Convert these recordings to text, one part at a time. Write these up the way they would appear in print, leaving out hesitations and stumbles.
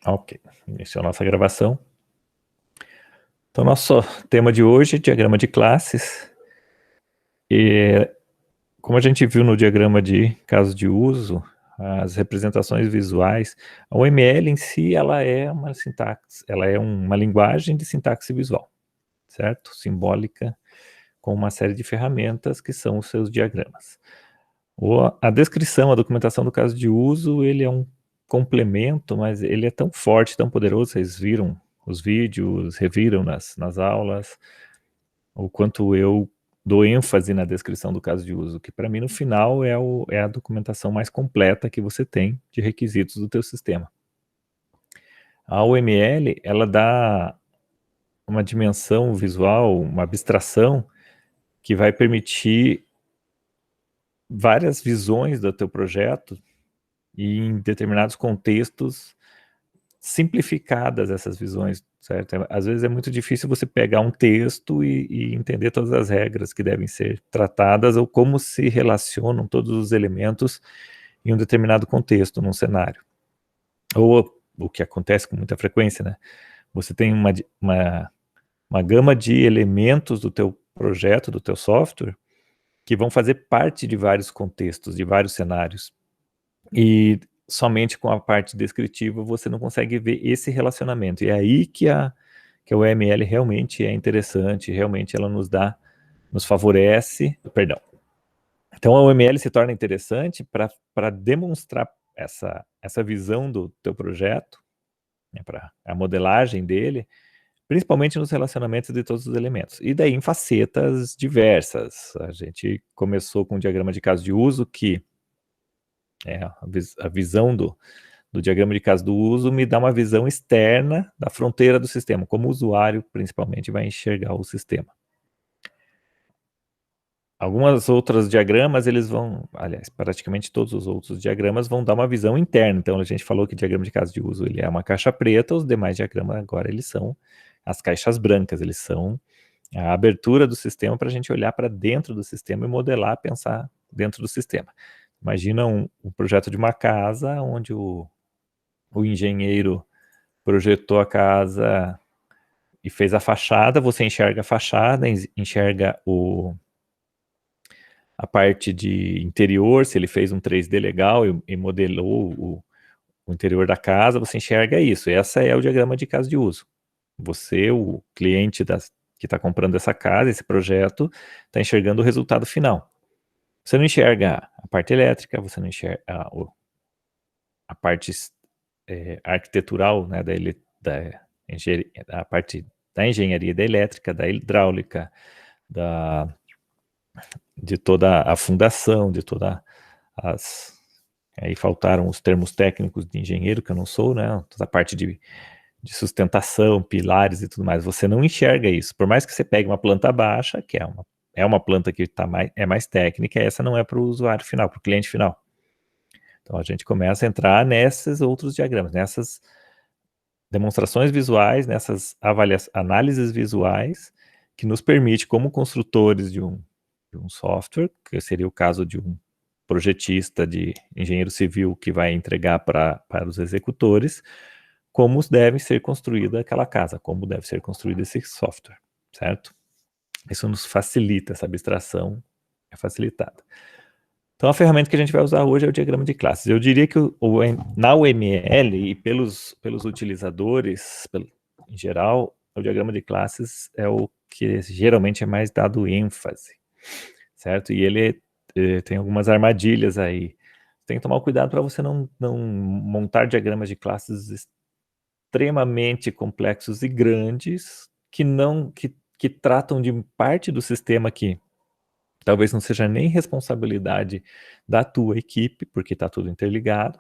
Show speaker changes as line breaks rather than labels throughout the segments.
Ok, iniciou a nossa gravação. Então, nosso tema de hoje é diagrama de classes. E, como a gente viu no diagrama de caso de uso, as representações visuais, a UML em si, ela é uma sintaxe, ela é uma linguagem de sintaxe visual, certo? Simbólica, com uma série de ferramentas que são os seus diagramas. A descrição, a documentação do caso de uso, ele é um complemento, mas ele é tão forte, tão poderoso, vocês viram os vídeos, reviram nas aulas, o quanto eu dou ênfase na descrição do caso de uso, que para mim no final é a documentação mais completa que você tem de requisitos do teu sistema. A UML, ela dá uma dimensão visual, uma abstração, que vai permitir várias visões do teu projeto e em determinados contextos simplificadas essas visões, certo? Às vezes é muito difícil você pegar um texto e entender todas as regras que devem ser tratadas ou como se relacionam todos os elementos em um determinado contexto, num cenário. Ou o que acontece com muita frequência, né? Você tem uma gama de elementos do teu projeto, do teu software, que vão fazer parte de vários contextos, de vários cenários. E somente com a parte descritiva você não consegue ver esse relacionamento. E é aí que a UML realmente é interessante, realmente ela nos favorece, perdão. Então a UML se torna interessante para demonstrar essa visão do teu projeto, né, para a modelagem dele, principalmente nos relacionamentos de todos os elementos. E daí em facetas diversas. A gente começou com um diagrama de caso de uso que a visão do diagrama de caso do uso me dá uma visão externa da fronteira do sistema, como o usuário principalmente vai enxergar o sistema. Algumas outras diagramas, eles vão, aliás, praticamente todos os outros diagramas vão dar uma visão interna. Então a gente falou que diagrama de caso de uso ele é uma caixa preta, os demais diagramas agora eles são as caixas brancas, eles são a abertura do sistema para a gente olhar para dentro do sistema e modelar, pensar dentro do sistema. Imagina um projeto de uma casa onde o engenheiro projetou a casa e fez a fachada, você enxerga a fachada, enxerga a parte de interior, se ele fez um 3D legal e modelou o interior da casa, você enxerga isso. Essa é o diagrama de caso de uso. Você, o cliente que está comprando essa casa, esse projeto, está enxergando o resultado final. Você não enxerga a parte elétrica, você não enxerga a parte arquitetural, né, a parte da engenharia da elétrica, da hidráulica, de toda a fundação, de toda aí faltaram os termos técnicos de engenheiro, que eu não sou, né, toda a parte de sustentação, pilares e tudo mais. Você não enxerga isso. Por mais que você pegue uma planta baixa, que é uma planta que é mais técnica, essa não é para o usuário final, para o cliente final. Então a gente começa a entrar nesses outros diagramas, nessas demonstrações visuais, nessas análises visuais, que nos permite, como construtores de um software, que seria o caso de um projetista de engenheiro civil que vai entregar para os executores, como deve ser construída aquela casa, como deve ser construído esse software, certo? Isso nos facilita, essa abstração é facilitada. Então a ferramenta que a gente vai usar hoje é o diagrama de classes. Eu diria que na UML e pelos utilizadores, em geral, o diagrama de classes é o que geralmente é mais dado ênfase, certo? E ele tem algumas armadilhas aí. Tem que tomar cuidado para você não montar diagramas de classes extremamente complexos e grandes que tratam de parte do sistema que talvez não seja nem responsabilidade da tua equipe, porque está tudo interligado.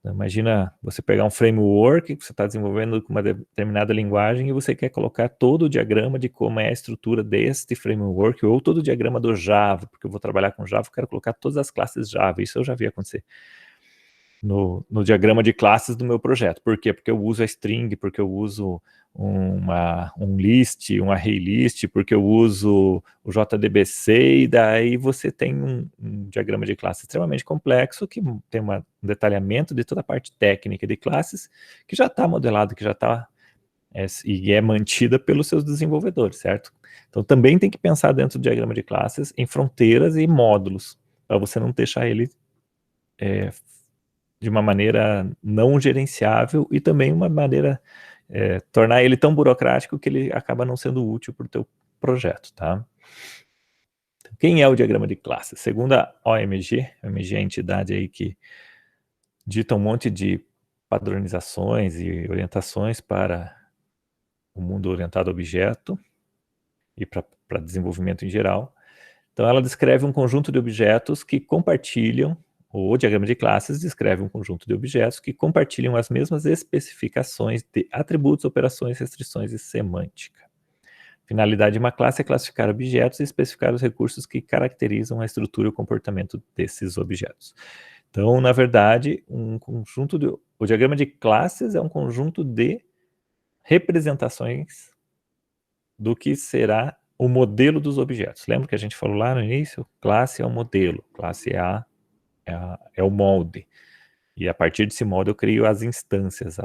Imagina você pegar um framework que você está desenvolvendo com uma determinada linguagem e você quer colocar todo o diagrama de como é a estrutura deste framework, ou todo o diagrama do Java, porque eu vou trabalhar com Java, eu quero colocar todas as classes Java. Isso eu já vi acontecer. no diagrama de classes do meu projeto. Por quê? Porque eu uso a string, porque eu uso um list, um array list, porque eu uso o JDBC, e daí você tem um diagrama de classe extremamente complexo, que tem um detalhamento de toda a parte técnica de classes, que já está modelado, que já está e é mantida pelos seus desenvolvedores, certo? Então também tem que pensar dentro do diagrama de classes em fronteiras e módulos, para você não deixar ele de uma maneira não gerenciável e também uma maneira, tornar ele tão burocrático que ele acaba não sendo útil para o teu projeto, tá? Então, quem é o diagrama de classes? Segundo a OMG, a OMG é a entidade aí que dita um monte de padronizações e orientações para o mundo orientado a objeto e para desenvolvimento em geral. Então ela descreve um conjunto de objetos que compartilham, o diagrama de classes descreve um conjunto de objetos que compartilham as mesmas especificações de atributos, operações, restrições e semântica. Finalidade de uma classe é classificar objetos e especificar os recursos que caracterizam a estrutura e o comportamento desses objetos. Então, na verdade, o diagrama de classes é um conjunto de representações do que será o modelo dos objetos. Lembra que a gente falou lá no início? Classe é o modelo, classe é o molde. E a partir desse molde eu crio as instâncias,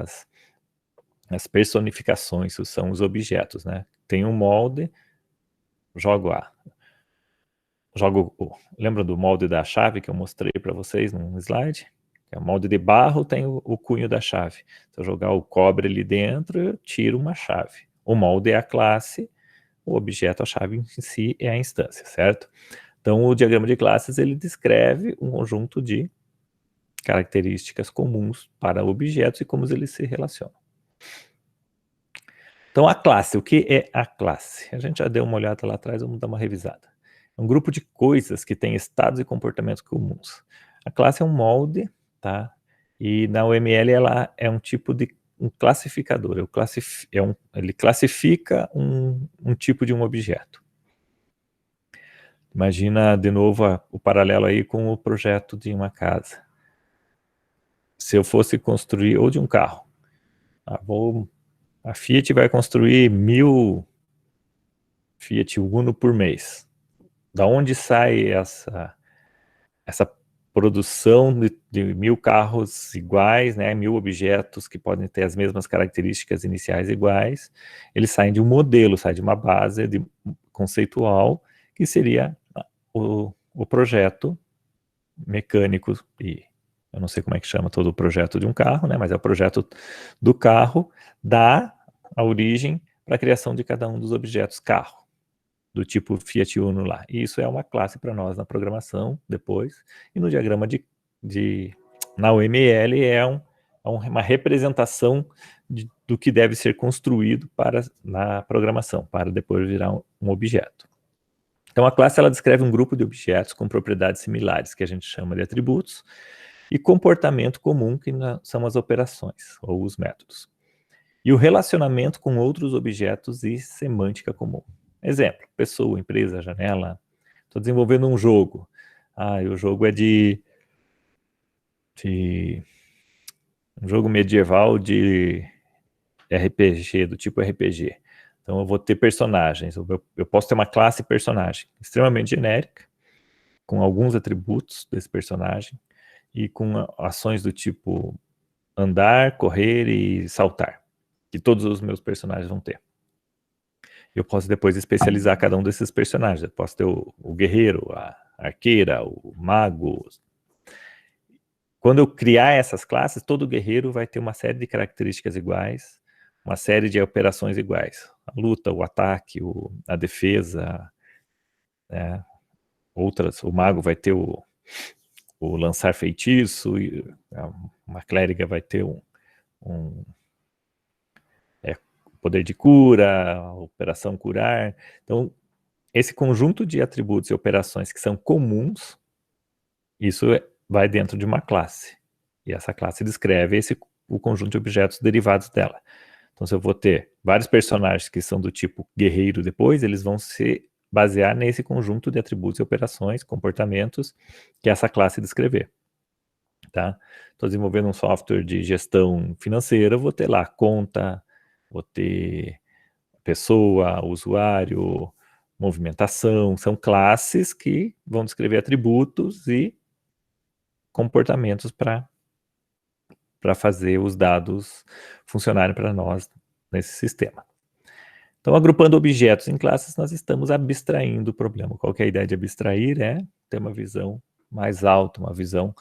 as personificações, que são os objetos, né? Tem um molde, lembra do molde da chave que eu mostrei para vocês num slide? É o molde de barro, tem o cunho da chave. Se eu jogar o cobre ali dentro, eu tiro uma chave. O molde é a classe, o objeto, a chave em si, é a instância, certo? Então, o diagrama de classes, ele descreve um conjunto de características comuns para objetos e como eles se relacionam. Então, a classe, o que é a classe? A gente já deu uma olhada lá atrás, vamos dar uma revisada. É um grupo de coisas que tem estados e comportamentos comuns. A classe é um molde, tá? E na UML ela é um tipo de um classificador, ele classifica um tipo de um objeto. Imagina de novo o paralelo aí com o projeto de uma casa. Se eu fosse construir, ou de um carro, a Fiat vai construir 1000 Fiat Uno por mês. Da onde sai essa produção de 1000 carros iguais, né, 1000 objetos que podem ter as mesmas características iniciais iguais? Eles saem de um modelo, saem de uma base conceitual, que seria o projeto mecânico, e eu não sei como é que chama todo o projeto de um carro, né, mas é o projeto do carro, dá a origem para a criação de cada um dos objetos carro, do tipo Fiat Uno lá. E isso é uma classe para nós na programação, depois, e no diagrama na UML é uma representação do que deve ser construído na programação, para depois virar um objeto. Então, a classe ela descreve um grupo de objetos com propriedades similares, que a gente chama de atributos, e comportamento comum, que são as operações, ou os métodos. E o relacionamento com outros objetos e semântica comum. Exemplo, pessoa, empresa, janela. Estou desenvolvendo um jogo. E o jogo é um jogo medieval de RPG, do tipo RPG. Então eu vou ter personagens, eu posso ter uma classe personagem extremamente genérica, com alguns atributos desse personagem, e com ações do tipo andar, correr e saltar, que todos os meus personagens vão ter. Eu posso depois especializar cada um desses personagens. Eu posso ter o guerreiro, a arqueira, o mago. Quando eu criar essas classes, todo guerreiro vai ter uma série de características iguais, uma série de operações iguais. A luta, o ataque, a defesa, né? O mago vai ter o lançar feitiço, e uma clériga vai ter poder de cura, operação curar. Então, esse conjunto de atributos e operações que são comuns, isso vai dentro de uma classe. E essa classe descreve o conjunto de objetos derivados dela. Então, se eu vou ter vários personagens que são do tipo guerreiro depois, eles vão se basear nesse conjunto de atributos e operações, comportamentos, que essa classe descrever. tá? Estou desenvolvendo um software de gestão financeira, vou ter lá conta, vou ter pessoa, usuário, movimentação, são classes que vão descrever atributos e comportamentos para fazer os dados funcionarem para nós nesse sistema. Então, agrupando objetos em classes, nós estamos abstraindo o problema. Qual que é a ideia de abstrair? É ter uma visão mais alta, uma visão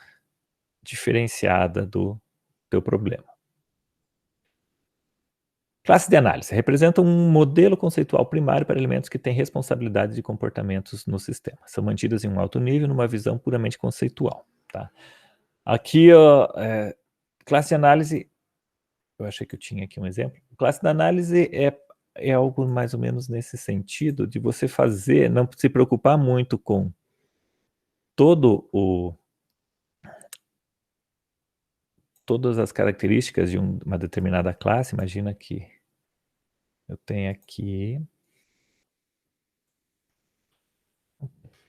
diferenciada do teu problema. Classe de análise representa um modelo conceitual primário para elementos que têm responsabilidade de comportamentos no sistema. São mantidas em um alto nível, numa visão puramente conceitual. Tá? Aqui, ó, classe de análise, eu achei que eu tinha aqui um exemplo. Classe de análise é algo mais ou menos nesse sentido, de você fazer, não se preocupar muito com todas as características de uma determinada classe. Imagina que eu tenho aqui,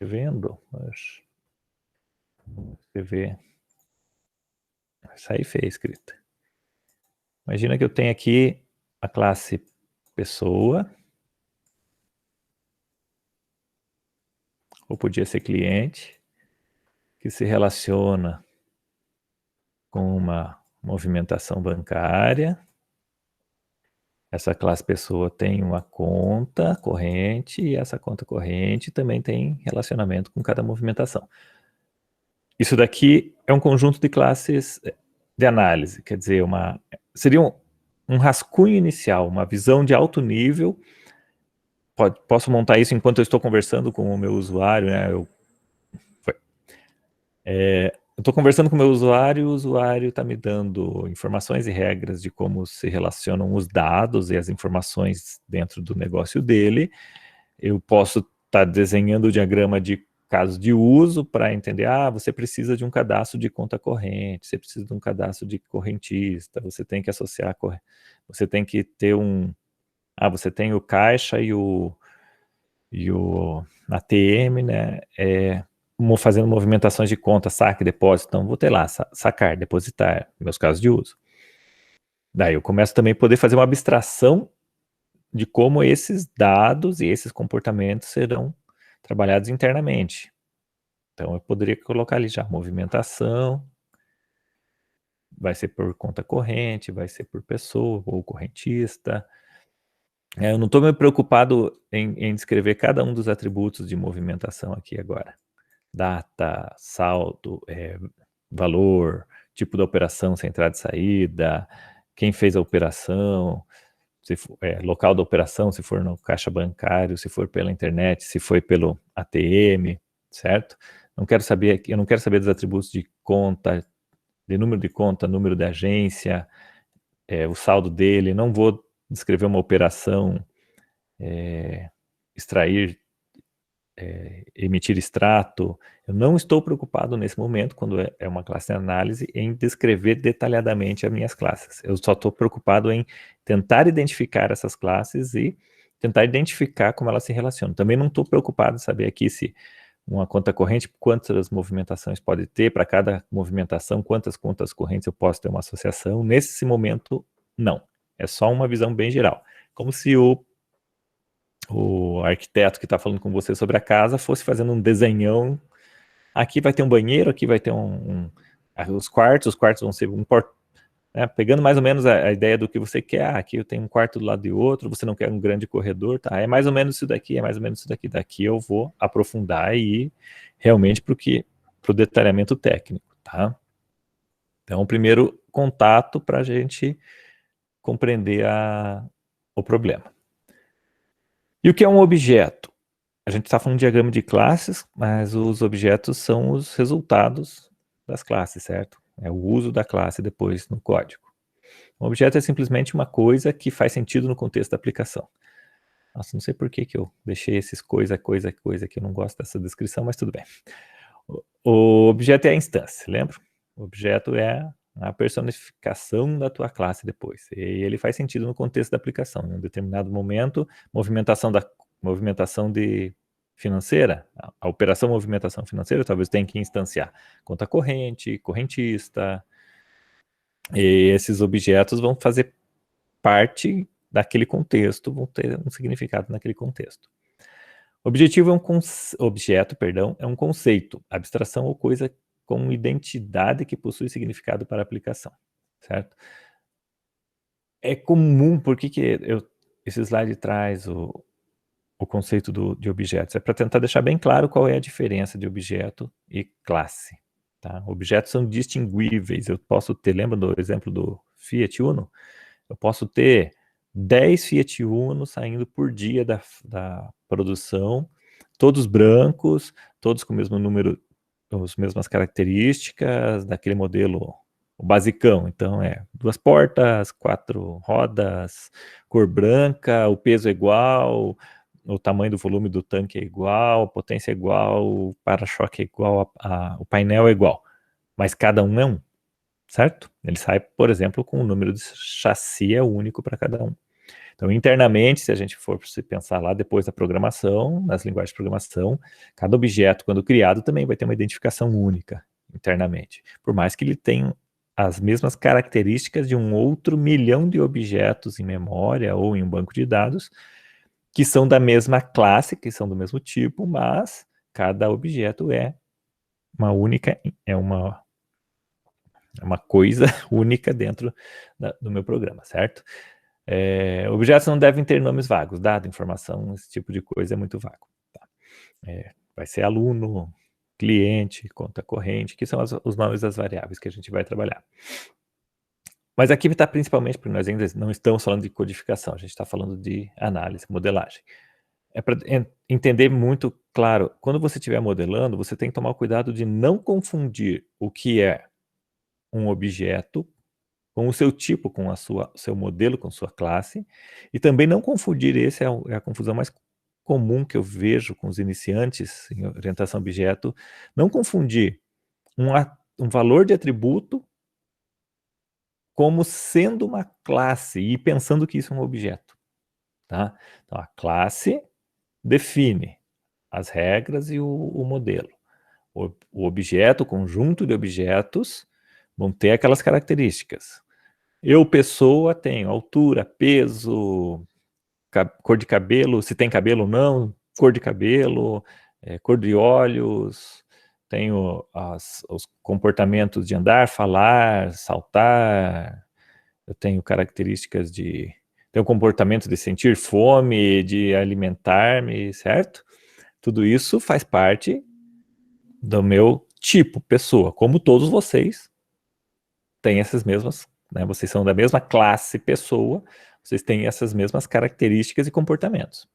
vendo, você vê, sair feia a escrita. Imagina que eu tenho aqui a classe pessoa, ou podia ser cliente, que se relaciona com uma movimentação bancária. Essa classe pessoa tem uma conta corrente e essa conta corrente também tem relacionamento com cada movimentação. Isso daqui é um conjunto de classes de análise, quer dizer, seria um rascunho inicial, uma visão de alto nível. Posso montar isso enquanto eu estou conversando com o meu usuário, né? Eu estou conversando com o meu usuário, o usuário está me dando informações e regras de como se relacionam os dados e as informações dentro do negócio dele. Eu posso estar desenhando o diagrama de caso de uso para entender, você precisa de um cadastro de conta corrente, você precisa de um cadastro de correntista, você tem que associar, você tem que ter você tem o caixa e o ATM, né, fazendo movimentações de conta, saque, depósito. Então, vou ter lá, sacar, depositar, meus casos de uso. Daí eu começo também a poder fazer uma abstração de como esses dados e esses comportamentos serão trabalhados internamente. Então, eu poderia colocar ali já movimentação, vai ser por conta corrente, vai ser por pessoa ou correntista. Eu não estou me preocupado em descrever cada um dos atributos de movimentação aqui agora. Data, saldo, valor, tipo da operação, se entrada e saída, quem fez a operação, local da operação, se for no caixa bancário, se for pela internet, se foi pelo ATM, certo? Eu não quero saber dos atributos de conta, de número de conta, número de agência, o saldo dele. Não vou descrever uma operação, extrair, emitir extrato. Eu não estou preocupado nesse momento, quando é uma classe de análise, em descrever detalhadamente as minhas classes. Eu só estou preocupado em tentar identificar essas classes e tentar identificar como elas se relacionam. Também não estou preocupado em saber aqui se uma conta corrente, quantas movimentações pode ter, para cada movimentação, quantas contas correntes eu posso ter uma associação. Nesse momento, não. É só uma visão bem geral. Como se o arquiteto que está falando com você sobre a casa fosse fazendo um desenhão. Aqui vai ter um banheiro, aqui vai ter os quartos vão ser pegando mais ou menos a ideia do que você quer. Aqui eu tenho um quarto do lado de outro, você não quer um grande corredor, tá? É mais ou menos isso daqui, é mais ou menos isso daqui. Daqui eu vou aprofundar e ir realmente para o detalhamento técnico, tá? Então, o primeiro contato para a gente compreender o problema. E o que é um objeto? A gente está falando de diagrama de classes, mas os objetos são os resultados das classes, certo? É o uso da classe depois no código. Um objeto é simplesmente uma coisa que faz sentido no contexto da aplicação. Nossa, não sei por que eu deixei esses coisa, que eu não gosto dessa descrição, mas tudo bem. O objeto é a instância, lembra? O objeto é a personificação da tua classe depois. E ele faz sentido no contexto da aplicação. Em um determinado momento, movimentação de financeira, a operação movimentação financeira, talvez tenha que instanciar conta corrente, correntista, e esses objetos vão fazer parte daquele contexto, vão ter um significado naquele contexto. Objetivo é objeto, perdão, é um conceito, abstração ou coisa com identidade que possui significado para aplicação, certo? É comum, por que esse slide traz o conceito de objetos? É para tentar deixar bem claro qual é a diferença de objeto e classe. Tá? Objetos são distinguíveis, eu posso ter, lembra do exemplo do Fiat Uno? Eu posso ter 10 Fiat Uno saindo por dia da produção, todos brancos, todos com o mesmo número, as mesmas características daquele modelo, o basicão. Então, 2 portas, 4 rodas, cor branca, o peso é igual, o tamanho do volume do tanque é igual, a potência é igual, o para-choque é igual, o painel é igual. Mas cada um é um, certo? Ele sai, por exemplo, com o número de chassi é único para cada um. Então, internamente, se a gente for pensar lá depois da programação, nas linguagens de programação, cada objeto, quando criado, também vai ter uma identificação única internamente. Por mais que ele tenha as mesmas características de um outro milhão de objetos em memória ou em um banco de dados, que são da mesma classe, que são do mesmo tipo, mas cada objeto é uma única, é uma coisa única dentro do meu programa, certo? Objetos não devem ter nomes vagos, dado, informação, esse tipo de coisa é muito vago. Tá? Vai ser aluno, cliente, conta corrente, que são os nomes das variáveis que a gente vai trabalhar. Mas aqui está principalmente, porque nós ainda não estamos falando de codificação, a gente está falando de análise, modelagem. É para entender muito claro, quando você estiver modelando, você tem que tomar cuidado de não confundir o que é um objeto com o seu tipo, com seu modelo, com sua classe, e também não confundir, essa é a confusão mais comum que eu vejo com os iniciantes em orientação a objeto, não confundir um valor de atributo como sendo uma classe e pensando que isso é um objeto. Tá? Então, a classe define as regras e o modelo. O objeto, o conjunto de objetos, vão ter aquelas características. Eu, pessoa, tenho altura, peso, cor de cabelo, se tem cabelo ou não, cor de cabelo, cor de olhos, tenho os comportamentos de andar, falar, saltar, eu tenho características tenho comportamento de sentir fome, de alimentar-me, certo? Tudo isso faz parte do meu tipo, pessoa, como todos vocês têm essas mesmas, né? Vocês são da mesma classe pessoa, vocês têm essas mesmas características e comportamentos.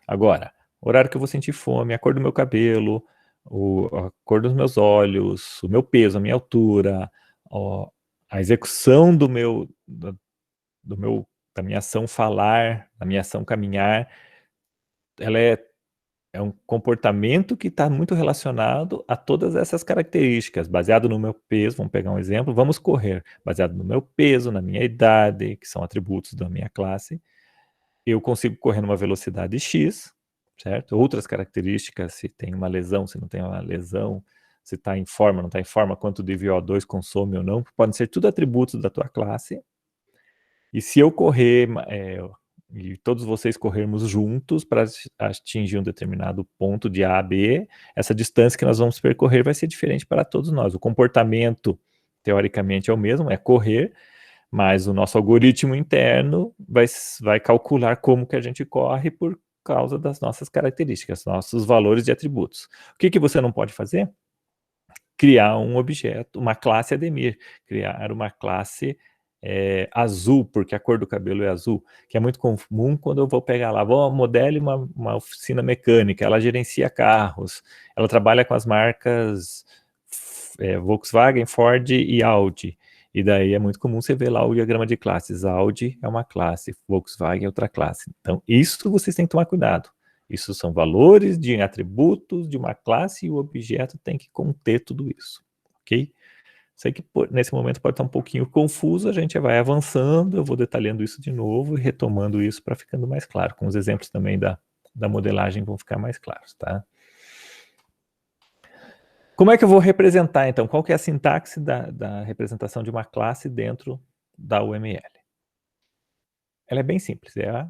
Agora, o horário que eu vou sentir fome, a cor do meu cabelo, a cor dos meus olhos, o meu peso, a minha altura, a execução da minha ação falar, da minha ação caminhar, ela é um comportamento que está muito relacionado a todas essas características, baseado no meu peso, vamos pegar um exemplo, vamos correr, baseado no meu peso, na minha idade, que são atributos da minha classe, eu consigo correr numa velocidade X, certo? Outras características, se tem uma lesão, se não tem uma lesão, se está em forma, não está em forma, quanto de VO2 consome ou não, podem ser tudo atributos da tua classe, e se eu correr, e todos vocês corrermos juntos para atingir um determinado ponto de A a B, essa distância que nós vamos percorrer vai ser diferente para todos nós. O comportamento, teoricamente, é o mesmo, é correr, mas o nosso algoritmo interno vai calcular como que a gente corre por causa das nossas características, nossos valores de atributos. O que você não pode fazer? Criar um objeto, uma classe Ademir, criar uma classe azul, porque a cor do cabelo é azul, que é muito comum quando eu vou pegar lá, vou modele uma oficina mecânica, ela gerencia carros, ela trabalha com as marcas Volkswagen, Ford e Audi, e daí é muito comum você ver lá o diagrama de classes, Audi é uma classe, Volkswagen é outra classe, então isso vocês têm que tomar cuidado, isso são valores de atributos de uma classe e o objeto tem que conter tudo isso, ok? Sei que nesse momento pode estar um pouquinho confuso, a gente vai avançando, eu vou detalhando isso de novo e retomando isso para ficando mais claro, com os exemplos também da modelagem vão ficar mais claros, tá? Como é que eu vou representar, então? Qual que é a sintaxe da representação de uma classe dentro da UML? Ela é bem simples, é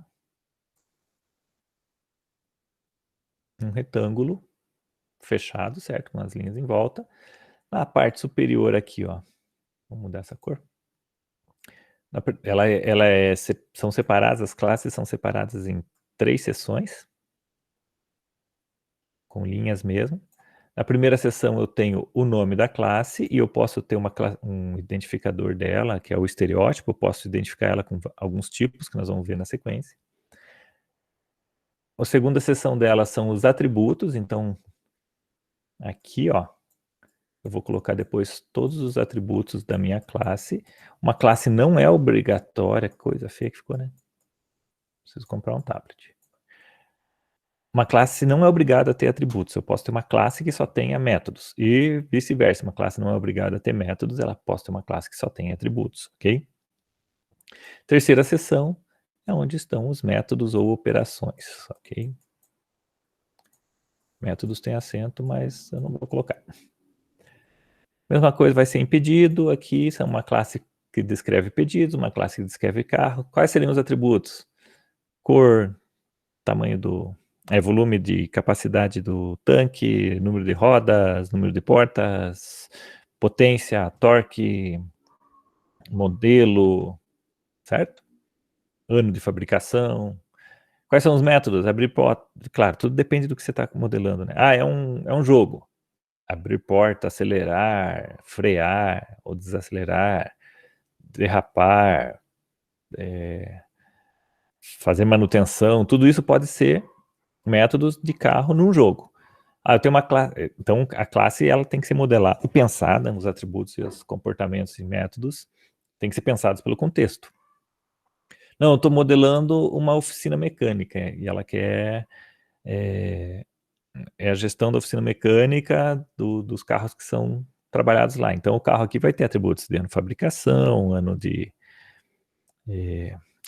um retângulo fechado, certo? Com as linhas em volta. Na parte superior aqui, ó, vamos mudar essa cor. São separadas, as classes são separadas em 3 seções, com linhas mesmo. Na primeira seção eu tenho o nome da classe e eu posso ter um identificador dela, que é o estereótipo, eu posso identificar ela com alguns tipos que nós vamos ver na sequência. A segunda seção dela são os atributos, então aqui, ó, eu vou colocar depois todos os atributos da minha classe. Uma classe não é obrigatória, coisa feia que ficou, né? Preciso comprar um tablet. Uma classe não é obrigada a ter atributos. Eu posso ter uma classe que só tenha métodos. E vice-versa, uma classe não é obrigada a ter métodos, ela pode ter uma classe que só tenha atributos, ok? Terceira seção é onde estão os métodos ou operações, ok? Métodos têm acento, mas eu não vou colocar. Mesma coisa vai ser em pedido, aqui são uma classe que descreve pedidos, uma classe que descreve carro. Quais seriam os atributos? Cor, tamanho do... volume de capacidade do tanque, número de rodas, número de portas, potência, torque, modelo, certo? Ano de fabricação. Quais são os métodos? Abrir porta, claro, tudo depende do que você está modelando, né? Ah, é um jogo. Abrir porta, acelerar, frear ou desacelerar, derrapar, fazer manutenção, tudo isso pode ser métodos de carro num jogo. Ah, eu tenho uma classe, então a classe ela tem que ser modelada e pensada, os atributos e os comportamentos e métodos têm que ser pensados pelo contexto. Não, eu estou modelando uma oficina mecânica e ela quer a gestão da oficina mecânica dos carros que são trabalhados lá. Então o carro aqui vai ter atributos de ano de fabricação, ano de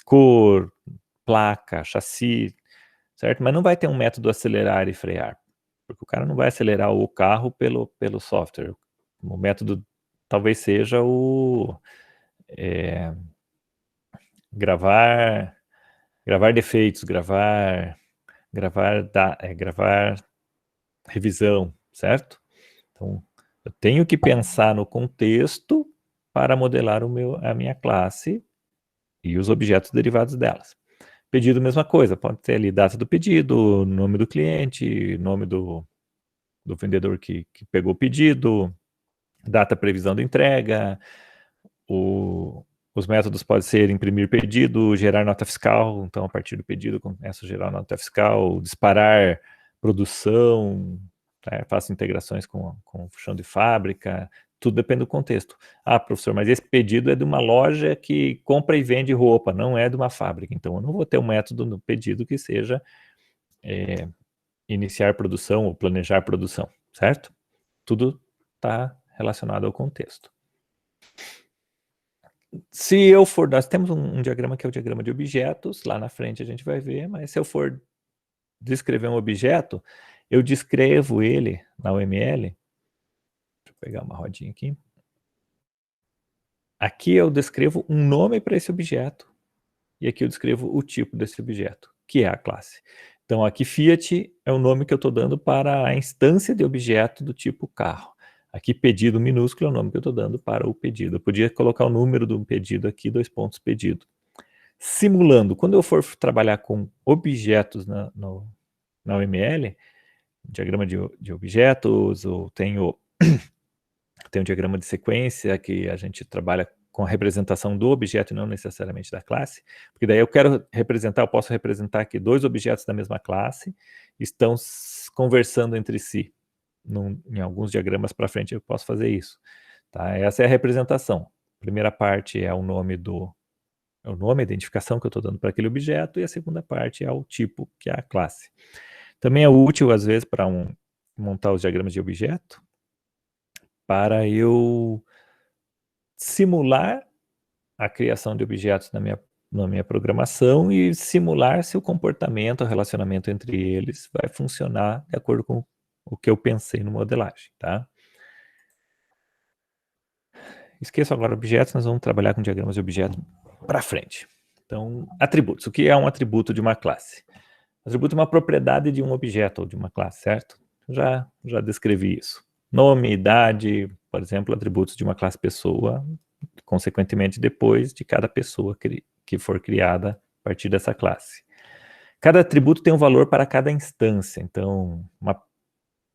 cor, placa, chassi, certo? Mas não vai ter um método acelerar e frear, porque o cara não vai acelerar o carro pelo software. O método talvez seja o gravar defeitos, gravar revisão, certo? Então, eu tenho que pensar no contexto para modelar a minha classe e os objetos derivados delas. Pedido, mesma coisa, pode ter ali data do pedido, nome do cliente, nome do vendedor que pegou o pedido, data previsão de entrega, os métodos podem ser imprimir pedido, gerar nota fiscal, então a partir do pedido começo a gerar nota fiscal, disparar produção, faço integrações com o chão de fábrica, tudo depende do contexto. Ah, professor, mas esse pedido é de uma loja que compra e vende roupa, não é de uma fábrica, então eu não vou ter um método no pedido que seja iniciar produção ou planejar produção, certo? Tudo está relacionado ao contexto. Se eu for, nós temos um diagrama que é o diagrama de objetos, lá na frente a gente vai ver, mas se eu for descrever um objeto, eu descrevo ele na UML, deixa eu pegar uma rodinha aqui, aqui eu descrevo um nome para esse objeto, e aqui eu descrevo o tipo desse objeto, que é a classe. Então aqui Fiat é o nome que eu estou dando para a instância de objeto do tipo carro. Aqui pedido minúsculo é o nome que eu estou dando para o pedido. Eu podia colocar o número do pedido aqui, 2 pontos pedido. Simulando, quando eu for trabalhar com objetos na UML, diagrama de objetos, ou tenho um diagrama de sequência que a gente trabalha com a representação do objeto e não necessariamente da classe, porque daí eu posso representar que 2 objetos da mesma classe estão conversando entre si. Em alguns diagramas para frente eu posso fazer isso. Tá? Essa é a representação. A primeira parte é o nome, a identificação que eu estou dando para aquele objeto, e a segunda parte é o tipo, que é a classe. Também é útil, às vezes, para montar os diagramas de objeto, para eu simular a criação de objetos na minha programação e simular se o comportamento, o relacionamento entre eles vai funcionar de acordo com o que eu pensei no modelagem, tá? esqueçam agora objetos, nós vamos trabalhar com diagramas de objeto para frente. Então, atributos. O que é um atributo de uma classe? Atributo é uma propriedade de um objeto ou de uma classe, certo? Já descrevi isso. Nome, idade, por exemplo, atributos de uma classe pessoa, consequentemente depois de cada pessoa que for criada a partir dessa classe. Cada atributo tem um valor para cada instância, então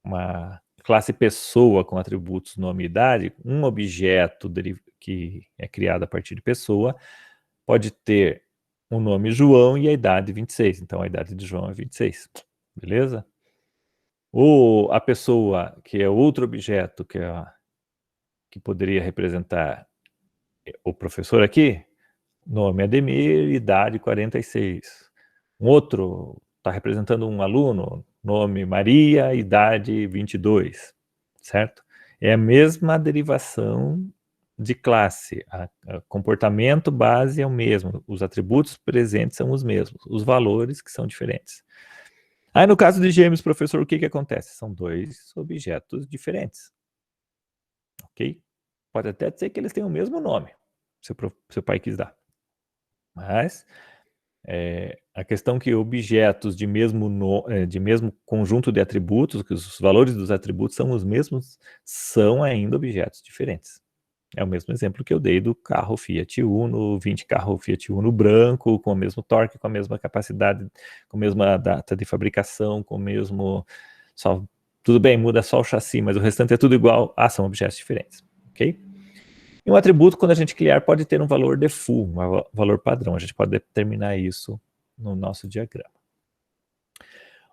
uma classe pessoa com atributos nome e idade, um objeto que é criado a partir de pessoa, pode ter o nome João e a idade 26, então a idade de João é 26, beleza? Ou a pessoa, que é outro objeto que poderia representar o professor aqui, nome Ademir, idade 46. Um outro está representando um aluno, nome Maria, idade 22, certo? É a mesma derivação de classe, o comportamento base é o mesmo, os atributos presentes são os mesmos, os valores que são diferentes. Aí no caso de gêmeos, professor, o que acontece? São dois objetos diferentes, ok? Pode até ser que eles tenham o mesmo nome, seu pai quis dar. Mas a questão que objetos de mesmo conjunto de atributos, que os valores dos atributos são os mesmos, são ainda objetos diferentes. É o mesmo exemplo que eu dei do carro Fiat Uno, 20 carro Fiat Uno branco, com o mesmo torque, com a mesma capacidade, com a mesma data de fabricação, com o mesmo... tudo bem, muda só o chassi, mas o restante é tudo igual. São objetos diferentes, ok? E um atributo, quando a gente criar, pode ter um valor default, um valor padrão. A gente pode determinar isso no nosso diagrama.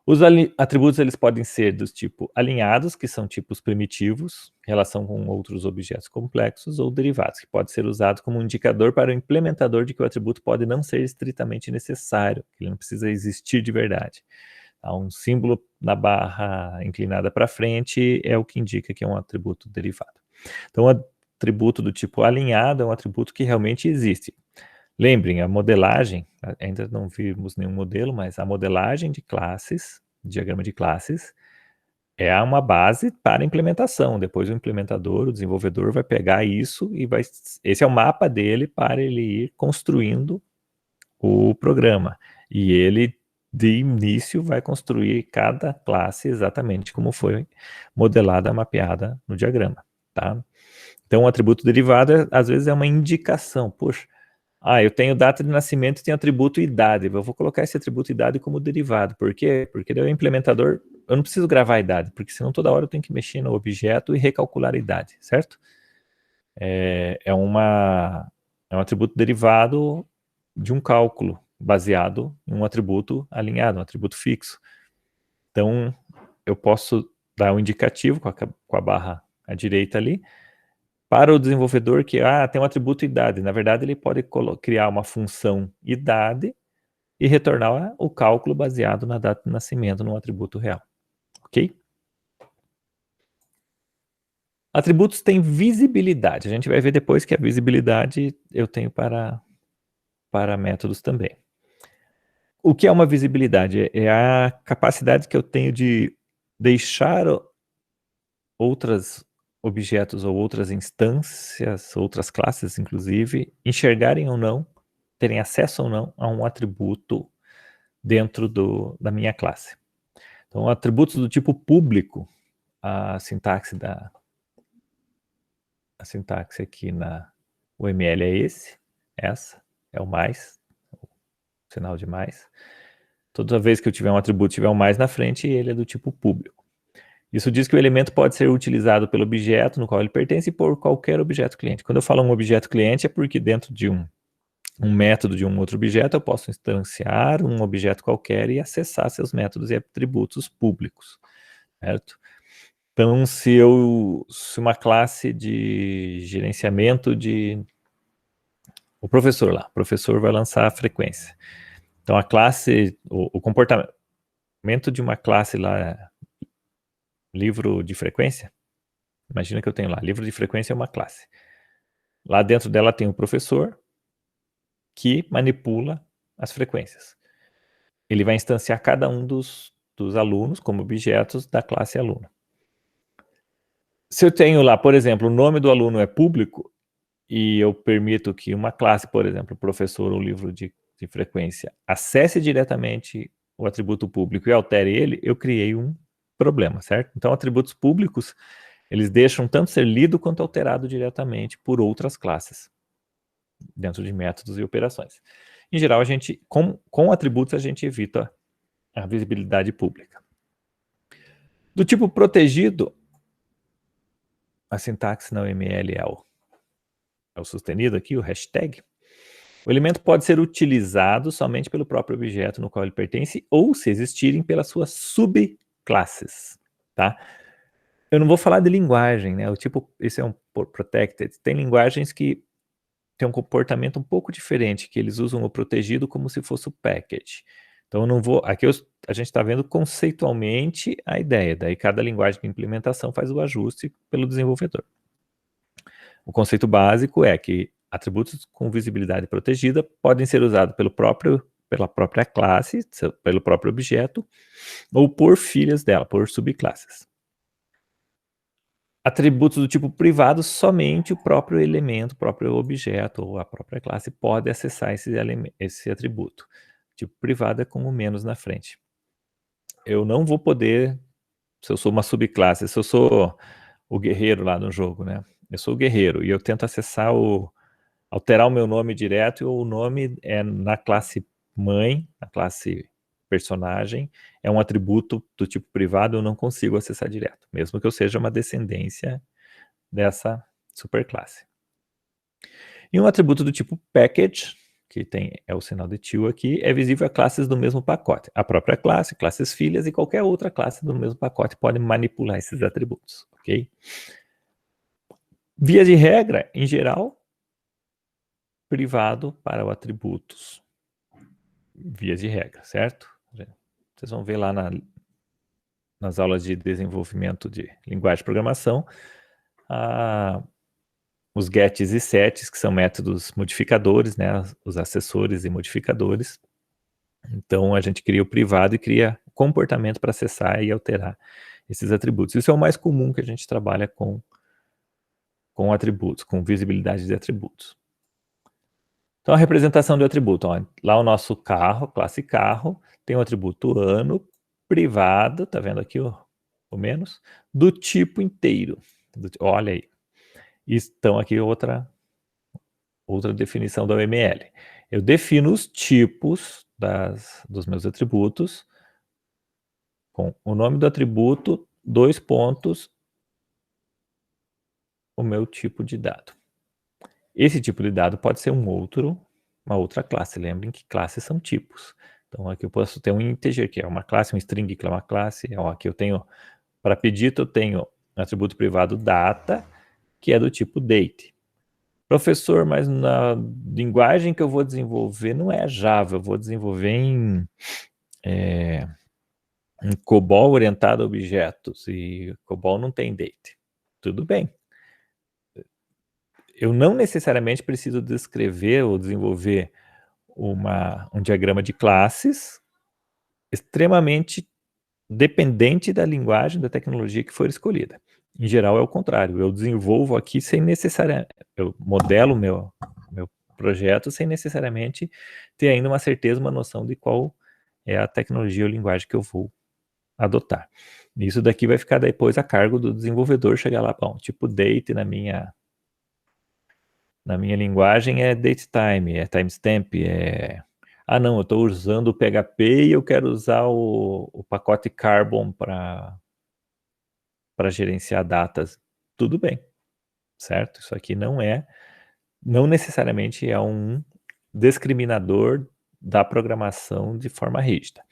Os atributos eles podem ser dos tipos alinhados, que são tipos primitivos, em relação com outros objetos complexos, ou derivados, que pode ser usado como um indicador para o implementador de que o atributo pode não ser estritamente necessário, que ele não precisa existir de verdade. Um símbolo na barra inclinada para frente é o que indica que é um atributo derivado. Então, o atributo do tipo alinhado é um atributo que realmente existe. Lembrem, a modelagem, ainda não vimos nenhum modelo, mas a modelagem de classes, diagrama de classes, é uma base para implementação. Depois o implementador, o desenvolvedor vai pegar isso e esse é o mapa dele para ele ir construindo o programa. E ele, de início, vai construir cada classe exatamente como foi modelada, mapeada no diagrama, tá? Então, o atributo derivado, às vezes, é uma indicação. Poxa, eu tenho data de nascimento e tenho atributo idade. Eu vou colocar esse atributo idade como derivado. Por quê? Porque daí o implementador, eu não preciso gravar a idade, porque senão toda hora eu tenho que mexer no objeto e recalcular a idade, certo? É um atributo derivado de um cálculo baseado em um atributo alinhado, um atributo fixo. Então, eu posso dar um indicativo com a barra à direita ali, para o desenvolvedor que tem um atributo idade. Na verdade, ele pode criar uma função idade e retornar o cálculo baseado na data de nascimento no atributo real. Ok? Atributos têm visibilidade. A gente vai ver depois que a visibilidade eu tenho para métodos também. O que é uma visibilidade? É a capacidade que eu tenho de deixar outros objetos ou outras instâncias, outras classes, inclusive, enxergarem ou não, terem acesso ou não a um atributo dentro da minha classe. Então, atributos do tipo público, a sintaxe aqui na UML é essa é o mais, o sinal de mais. Toda vez que eu tiver um atributo, tiver um mais na frente, ele é do tipo público. Isso diz que o elemento pode ser utilizado pelo objeto no qual ele pertence e por qualquer objeto cliente. Quando eu falo um objeto cliente, é porque dentro de um método de um outro objeto, eu posso instanciar um objeto qualquer e acessar seus métodos e atributos públicos, certo? Então, se uma classe de gerenciamento o professor lá, o professor vai lançar a frequência. Então, a classe, o comportamento de uma classe lá, livro de frequência, imagina que eu tenho lá, livro de frequência é uma classe. Lá dentro dela tem o professor que manipula as frequências. Ele vai instanciar cada um dos alunos como objetos da classe aluno. Se eu tenho lá, por exemplo, o nome do aluno é público, e eu permito que uma classe, por exemplo, o professor ou livro de frequência, acesse diretamente o atributo público e altere ele, eu criei um problema, certo? Então, atributos públicos, eles deixam tanto ser lido quanto alterado diretamente por outras classes, dentro de métodos e operações. Em geral, a gente, com atributos, a gente evita a visibilidade pública. Do tipo protegido, a sintaxe na UML é o sustenido aqui, o hashtag. O elemento pode ser utilizado somente pelo próprio objeto no qual ele pertence ou, se existirem, pelas suas subclasses, tá? Eu não vou falar de linguagem, né? O tipo, esse é um protected. Tem linguagens que têm um comportamento um pouco diferente, que eles usam o protegido como se fosse o package. Então eu não vou... Aqui a gente está vendo conceitualmente a ideia, daí cada linguagem de implementação faz o ajuste pelo desenvolvedor. O conceito básico é que atributos com visibilidade protegida podem ser usados pela própria classe, pelo próprio objeto, ou por filhas dela, por subclasses. Atributos do tipo privado, somente o próprio elemento, o próprio objeto ou a própria classe pode acessar esse atributo. Tipo privado é com o menos na frente. Eu não vou poder, se eu sou uma subclasse, se eu sou o guerreiro lá no jogo, né? Eu sou o guerreiro e eu tento acessar alterar o meu nome direto, e o nome é na classe mãe, na classe personagem, é um atributo do tipo privado, eu não consigo acessar direto, mesmo que eu seja uma descendência dessa superclasse. E um atributo do tipo package, que é o sinal de til aqui, é visível a classes do mesmo pacote. A própria classe, classes filhas e qualquer outra classe do mesmo pacote pode manipular esses atributos, ok? Via de regra, em geral, privado para o atributos. Via de regra, certo? Vocês vão ver lá nas aulas de desenvolvimento de linguagem de programação, os gets e sets, que são métodos modificadores, né, os acessores e modificadores. Então, a gente cria o privado e cria comportamento para acessar e alterar esses atributos. Isso é o mais comum que a gente trabalha com atributos, com visibilidade de atributos. Então, a representação do atributo. Ó, lá o nosso carro, classe carro, tem o atributo ano, privado, tá vendo aqui o menos, do tipo inteiro. Olha aí. Então, aqui outra definição da UML. Eu defino os tipos dos meus atributos com o nome do atributo, 2 pontos, o meu tipo de dado. Esse tipo de dado pode ser uma outra classe. Lembrem que classes são tipos. Então aqui eu posso ter um integer, que é uma classe, um string, que é uma classe. Ó, aqui eu tenho, para pedido, eu tenho um atributo privado data, que é do tipo date. Professor, mas na linguagem que eu vou desenvolver não é Java, eu vou desenvolver em COBOL orientado a objetos, e COBOL não tem date. Tudo bem. Eu não necessariamente preciso descrever ou desenvolver um diagrama de classes extremamente dependente da linguagem, da tecnologia que for escolhida. Em geral é o contrário, eu desenvolvo aqui sem necessariamente, eu modelo o meu projeto sem necessariamente ter ainda uma certeza, uma noção de qual é a tecnologia ou linguagem que eu vou adotar. Isso daqui vai ficar depois a cargo do desenvolvedor chegar lá, bom, tipo date na minha linguagem é datetime, é timestamp, não, eu estou usando o PHP e eu quero usar o pacote Carbon para gerenciar datas. Tudo bem, certo? Isso aqui não necessariamente é um discriminador da programação de forma rígida.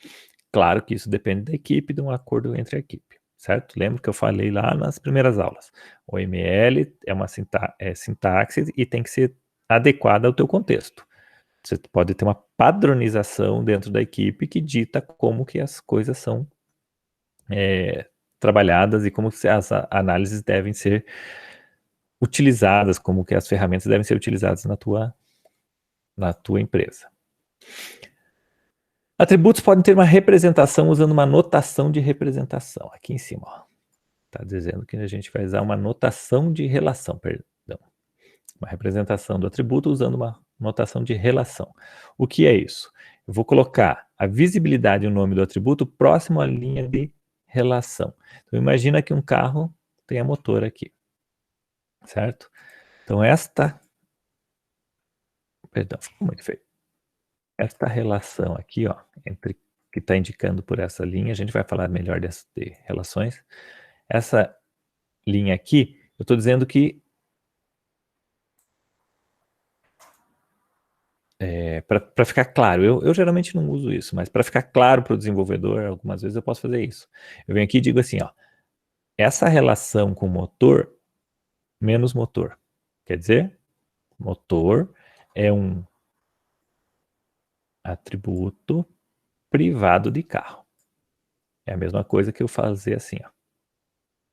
Claro que isso depende da equipe, de um acordo entre a equipe, certo? Lembra que eu falei lá nas primeiras aulas. O ML é uma sintaxe e tem que ser adequada ao teu contexto. Você pode ter uma padronização dentro da equipe que dita como que as coisas são trabalhadas e como que as análises devem ser utilizadas, como que as ferramentas devem ser utilizadas na tua empresa. Atributos podem ter uma representação usando uma notação de representação. Aqui em cima, está dizendo que a gente vai usar uma notação de relação, perdão. uma representação do atributo usando uma notação de relação. O que é isso? Eu vou colocar a visibilidade e o nome do atributo próximo à linha de relação. Então, imagina que um carro tenha motor aqui, certo? Então, perdão, ficou muito feio. Esta relação aqui, ó, entre que está indicando por essa linha, a gente vai falar melhor de relações. Essa linha aqui, eu estou dizendo que para ficar claro, eu geralmente não uso isso, mas para ficar claro para o desenvolvedor, algumas vezes eu posso fazer isso. Eu venho aqui e digo assim, ó, essa relação com motor menos motor. Quer dizer, motor é um atributo privado de carro. É a mesma coisa que eu fazer assim, ó,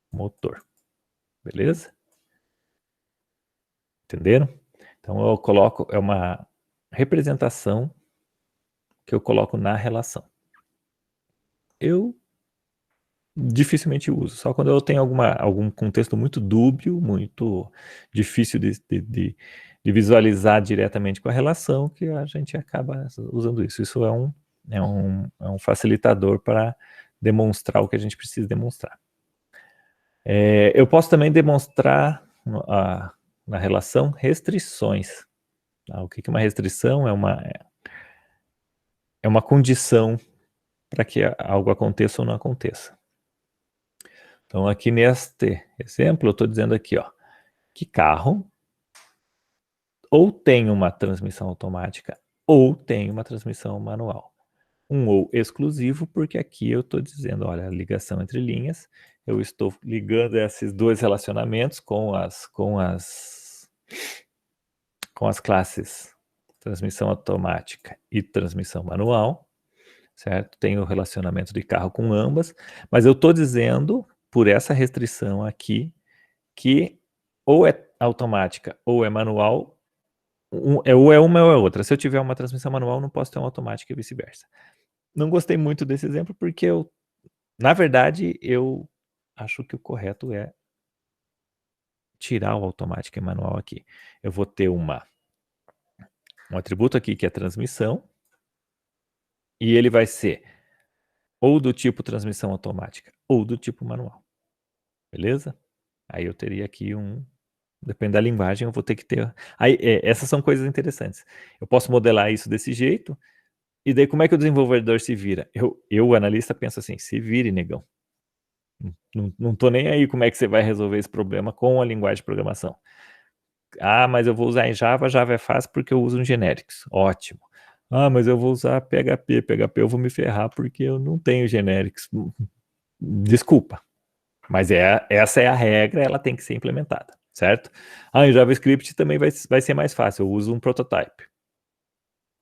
motor. Beleza? Entenderam? Então eu coloco, é uma representação que eu coloco na relação. Eu dificilmente uso, só quando eu tenho algum contexto muito dúbio, muito difícil de visualizar diretamente com a relação, que a gente acaba usando isso. Isso é um facilitador para demonstrar o que a gente precisa demonstrar. Eu posso também demonstrar na relação restrições. O que é uma restrição? É uma condição para que algo aconteça ou não aconteça. Então, aqui neste exemplo, eu estou dizendo aqui, ó, que carro ou tem uma transmissão automática ou tem uma transmissão manual. Um ou exclusivo, porque aqui eu estou dizendo, olha, a ligação entre linhas, eu estou ligando esses dois relacionamentos com as classes transmissão automática e transmissão manual, certo? Tem o relacionamento de carro com ambas, mas eu estou dizendo, por essa restrição aqui, que ou é automática ou é manual, ou é uma ou é outra. Se eu tiver uma transmissão manual, não posso ter uma automática e vice-versa. Não gostei muito desse exemplo porque na verdade, eu acho que o correto é tirar o automático e manual aqui. Eu vou ter um atributo aqui que é transmissão, e ele vai ser ou do tipo transmissão automática ou do tipo manual. Beleza? Aí eu teria aqui depende da linguagem, eu vou ter que ter. Aí, essas são coisas interessantes. Eu posso modelar isso desse jeito, e daí como é que o desenvolvedor se vira? O analista, penso assim, se vire, negão. Não tô nem aí como é que você vai resolver esse problema com a linguagem de programação. Ah, mas eu vou usar em Java, Java é fácil porque eu uso um generics. Ótimo. Ah, mas eu vou usar PHP, PHP eu vou me ferrar porque eu não tenho generics. Desculpa. Mas essa é a regra, ela tem que ser implementada, certo? Ah, em JavaScript também vai ser mais fácil, eu uso um prototype.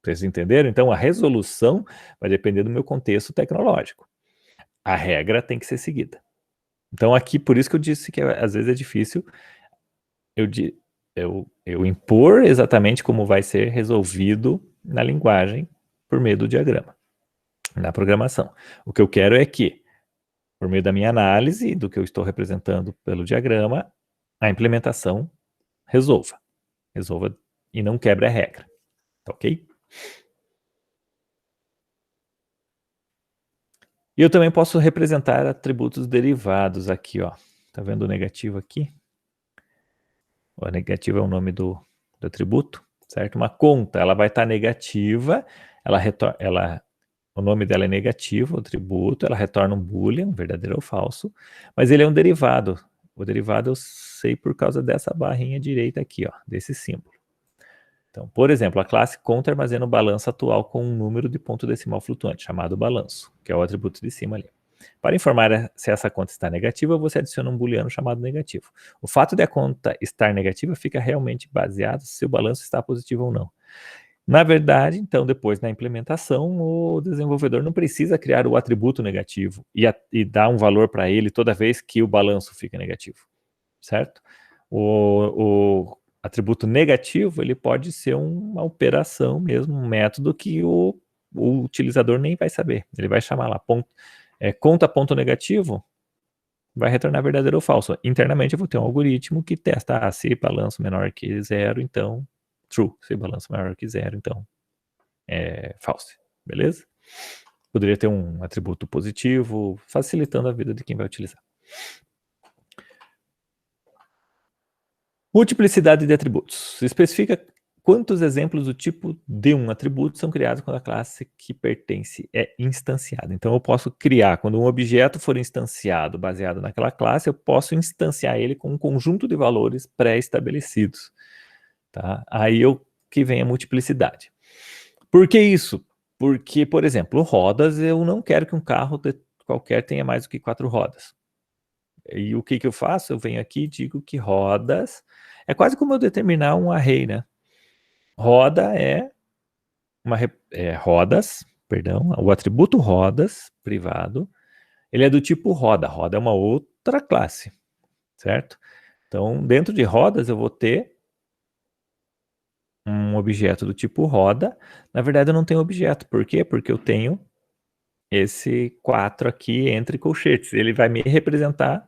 Vocês entenderam? Então a resolução vai depender do meu contexto tecnológico. A regra tem que ser seguida. Então aqui, por isso que eu disse que às vezes é difícil eu impor exatamente como vai ser resolvido na linguagem por meio do diagrama, na programação. O que eu quero é que, por meio da minha análise, do que eu estou representando pelo diagrama, a implementação resolva e não quebre a regra, tá ok? E eu também posso representar atributos derivados aqui, ó. Tá vendo o negativo aqui? O negativo é o nome do atributo, certo? Uma conta, ela vai estar negativa, o nome dela é negativo, o atributo, ela retorna um boolean, verdadeiro ou falso, mas ele é um derivado. O derivado eu sei por causa dessa barrinha direita aqui, ó, desse símbolo. Então, por exemplo, a classe conta armazena o balanço atual com um número de ponto decimal flutuante, chamado balanço, que é o atributo de cima ali. Para informar se essa conta está negativa, você adiciona um booleano chamado negativo. O fato de a conta estar negativa fica realmente baseado se o balanço está positivo ou não. Na verdade, então, depois na implementação, o desenvolvedor não precisa criar o atributo negativo e dar um valor para ele toda vez que o balanço fica negativo, certo? O atributo negativo, ele pode ser uma operação mesmo, um método que o utilizador nem vai saber. Ele vai chamar lá, conta ponto negativo, vai retornar verdadeiro ou falso. Internamente eu vou ter um algoritmo que testa, se balanço menor que 0, então true. Se balanço maior que 0, então é false. Beleza? Poderia ter um atributo positivo, facilitando a vida de quem vai utilizar. Multiplicidade de atributos. Especifica quantos exemplos do tipo de um atributo são criados quando a classe que pertence é instanciada. Então eu posso criar, quando um objeto for instanciado baseado naquela classe, eu posso instanciar ele com um conjunto de valores pré-estabelecidos. Tá? Aí que vem a multiplicidade. Por que isso? Porque, por exemplo, rodas, eu não quero que um carro qualquer tenha mais do que 4 rodas. E o que eu faço? Eu venho aqui e digo que rodas é quase como eu determinar um array, né? Roda rodas, perdão, o atributo rodas, privado, ele é do tipo roda. Roda é uma outra classe, certo? Então, dentro de rodas, eu vou ter um objeto do tipo roda. Na verdade, eu não tenho objeto. Por quê? Porque eu tenho esse 4 aqui entre colchetes. Ele vai me representar,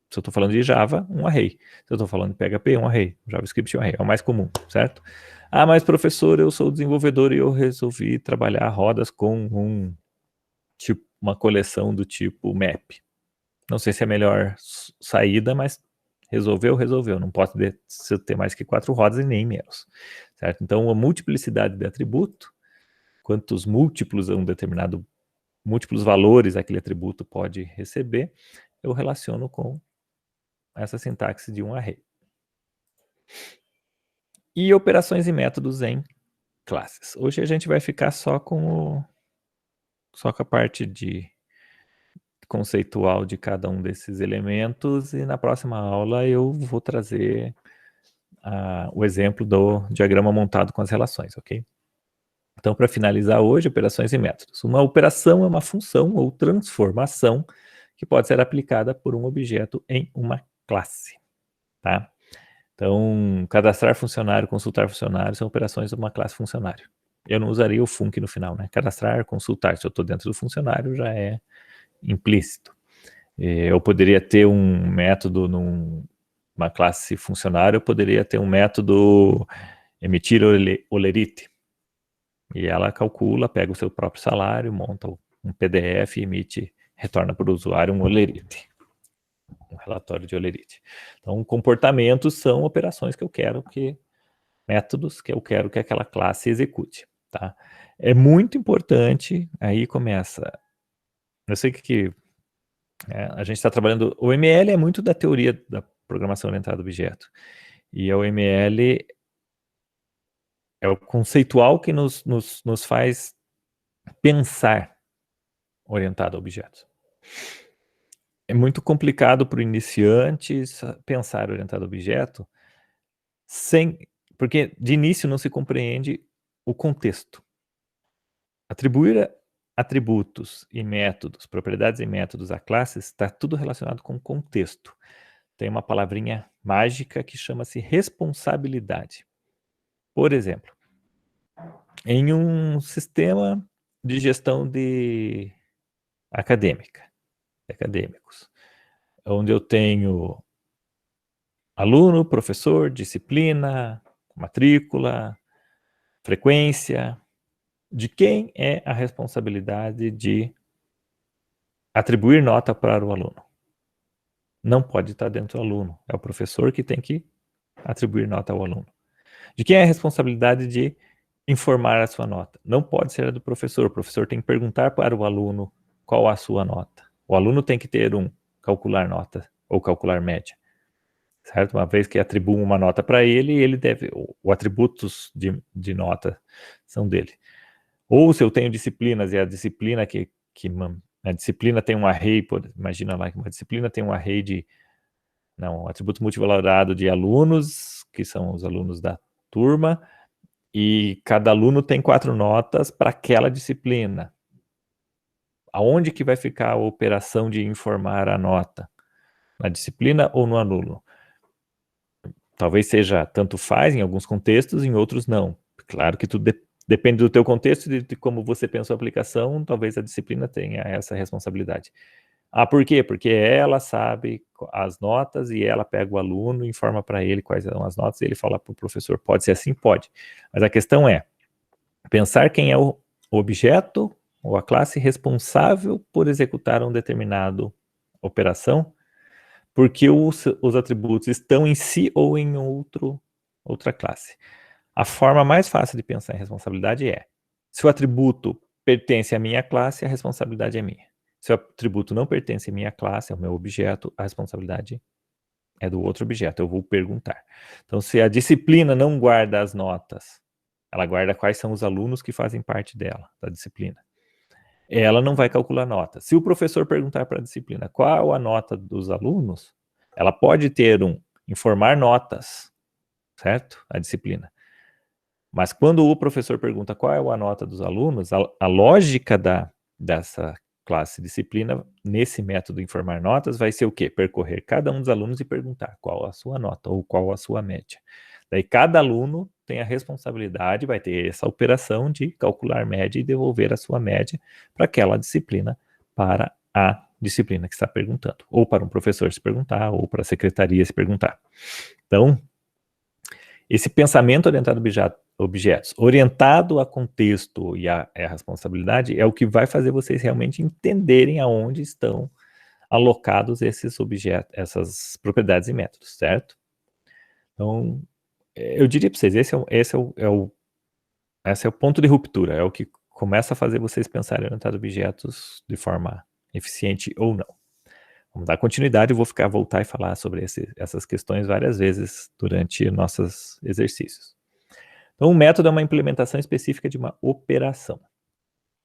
se eu estou falando de Java, um array. Se eu estou falando de PHP, um array. JavaScript, um array. É o mais comum, certo? Ah, mas professor, eu sou desenvolvedor e eu resolvi trabalhar rodas com uma coleção do tipo map. Não sei se é a melhor saída, mas resolveu. Não posso ter mais que 4 rodas e nem menos, certo? Então, a multiplicidade de atributo, quantos múltiplos múltiplos valores aquele atributo pode receber, eu relaciono com essa sintaxe de um array. E operações e métodos em classes. Hoje a gente vai ficar só com a parte conceitual de cada um desses elementos, e na próxima aula eu vou trazer o exemplo do diagrama montado com as relações, ok? Então, para finalizar hoje, operações e métodos. Uma operação é uma função ou transformação que pode ser aplicada por um objeto em uma classe, tá? Então, cadastrar funcionário, consultar funcionário são operações de uma classe funcionário. Eu não usaria o func no final, né? Cadastrar, consultar, se eu estou dentro do funcionário, já é implícito. Eu poderia ter um método numa classe funcionário, eu poderia ter um método emitir olerite. E ela calcula, pega o seu próprio salário, monta um PDF, emite, retorna para o usuário um olerite. Um relatório de olerite. Então, comportamentos são operações que eu quero métodos que eu quero que aquela classe execute, tá? É muito importante, aí começa, eu sei que a gente está trabalhando, o ML é muito da teoria da programação orientada a objeto, e o ML é o conceitual que nos faz pensar orientado a objetos. É muito complicado para o iniciante pensar orientado a objeto, porque de início não se compreende o contexto. Atribuir atributos e métodos, propriedades e métodos a classes, está tudo relacionado com contexto. Tem uma palavrinha mágica que chama-se responsabilidade. Por exemplo, em um sistema de gestão acadêmicos, onde eu tenho aluno, professor, disciplina, matrícula, frequência, de quem é a responsabilidade de atribuir nota para o aluno? Não pode estar dentro do aluno. É o professor que tem que atribuir nota ao aluno. De quem é a responsabilidade de informar a sua nota? Não pode ser a do professor. O professor tem que perguntar para o aluno qual a sua nota. O aluno tem que ter calcular nota ou calcular média. Certo? Uma vez que atribuam uma nota para ele, ele deve, os atributos de nota são dele. Ou se eu tenho disciplinas e a disciplina a disciplina tem um array, imagina lá que uma disciplina tem um array um atributo multivalorado de alunos, que são os alunos da turma, e cada aluno tem 4 notas para aquela disciplina. Aonde que vai ficar a operação de informar a nota? Na disciplina ou no aluno? Talvez seja tanto faz em alguns contextos, em outros não. Claro que tudo depende do teu contexto e de como você pensa a aplicação, talvez a disciplina tenha essa responsabilidade. Ah, por quê? Porque ela sabe as notas e ela pega o aluno, informa para ele quais são as notas e ele fala para o professor. Pode ser assim? Pode. Mas a questão é pensar quem é o objeto ou a classe responsável por executar uma determinada operação, porque os atributos estão em si ou em outra classe. A forma mais fácil de pensar em responsabilidade é: se o atributo pertence à minha classe, a responsabilidade é minha. Se o atributo não pertence à minha classe, ao meu objeto, a responsabilidade é do outro objeto. Eu vou perguntar. Então, se a disciplina não guarda as notas, ela guarda quais são os alunos que fazem parte dela, da disciplina. Ela não vai calcular nota. Se o professor perguntar para a disciplina qual a nota dos alunos, ela pode ter informar notas, certo? A disciplina. Mas quando o professor pergunta qual é a nota dos alunos, a lógica dessa classe disciplina, nesse método informar notas, vai ser o quê? Percorrer cada um dos alunos e perguntar qual a sua nota ou qual a sua média. Daí cada aluno tem a responsabilidade, vai ter essa operação de calcular média e devolver a sua média para aquela disciplina, para a disciplina que está perguntando, ou para um professor se perguntar, ou para a secretaria se perguntar. Então, esse pensamento orientado a objetos, orientado a contexto e a responsabilidade, é o que vai fazer vocês realmente entenderem aonde estão alocados esses objetos, essas propriedades e métodos, certo? Então, eu diria para vocês, esse é o ponto de ruptura, é o que começa a fazer vocês pensarem orientado a objetos de forma eficiente ou não. Vamos dar continuidade, eu vou voltar e falar sobre essas questões várias vezes durante nossos exercícios. Então, um método é uma implementação específica de uma operação.